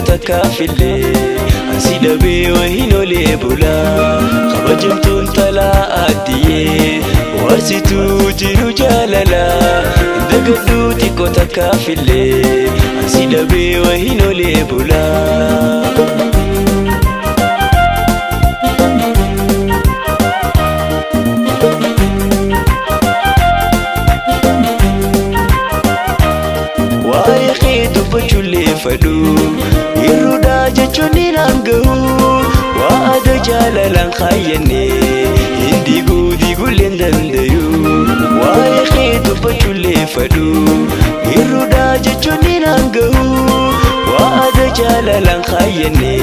takafille asidabee wahinolee bulaa kabajamtuun talaa addiyee warsituu jiru jaalalaa dagaduu xiqqoo takafille asidabee wahinolee bulaa. Fadu iruda jechoni nangahu wa ada jalalan khayane indigu digulen dandayu wa yakhidu bachule fadu iruda jechoni nangahu wa ada jalalan khayane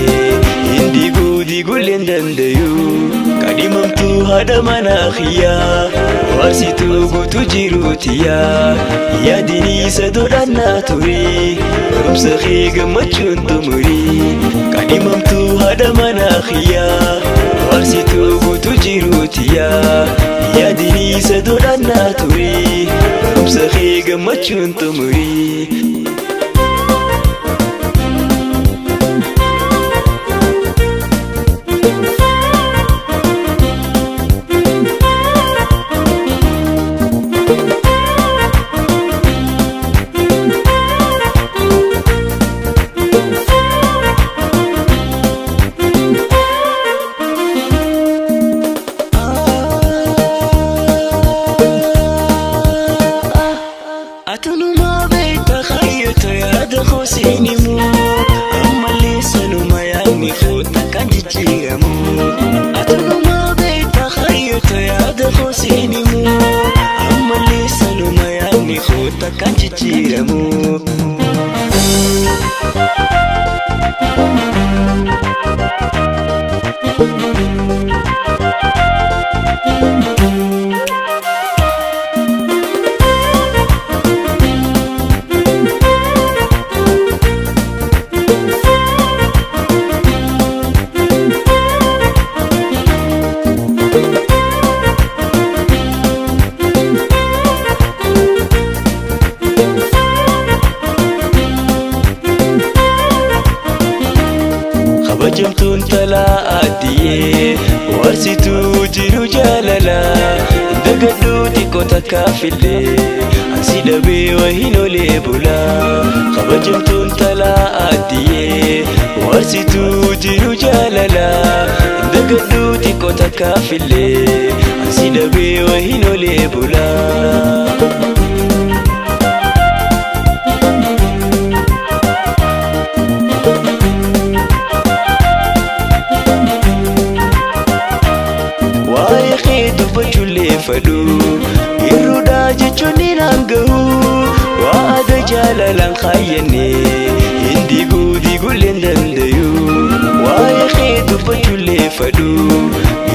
indigu digulen dandayu kadimamtu hada manakhiya wasitu gutu jirutiya ya dini sadodana turi rumsakhi gamachun tumuri kadimamtu hada manakhiya wasitu gutu jirutiya ya dini sadodana turi rumsakhi gamachun tumuri. Kabajamtuun talaa addiyee warsituu jiru jaalalaa dagaduu xiqqoo takafille asidabee wahinolee bulaa. Kabajamtuun talaa addiyee warsituu jiru jaalalaa dagaduu xiqqoo takafille asidabee wahinolee bulaa. Fadu iruda jechoni nangahu wa ada jalalan khayane indigu digulen dandayu wa yakhidu bachule fadu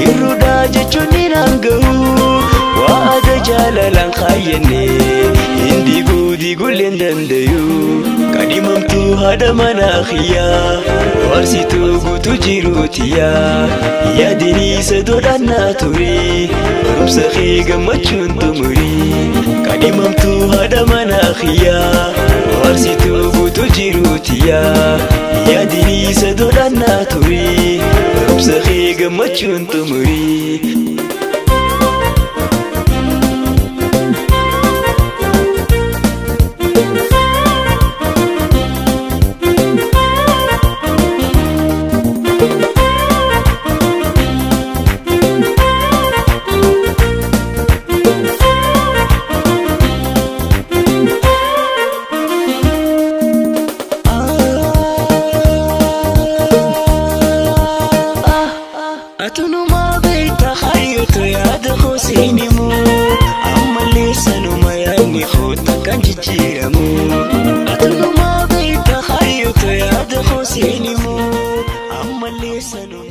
iruda jechoni nangahu wa ada jalalan khayane indigu digulen dandayu kadimamtu hada manakhiya warsitu gutu jirutiya ya dini sadodana turi rumsakhi gamachun tumuri kadimamtu hada manakhiya warsitu gutu jirutiya ya dini sadodana turi rumsakhi gamachun tumuri. Atuluma bita khayyutu ya da khusini mu amma lisanu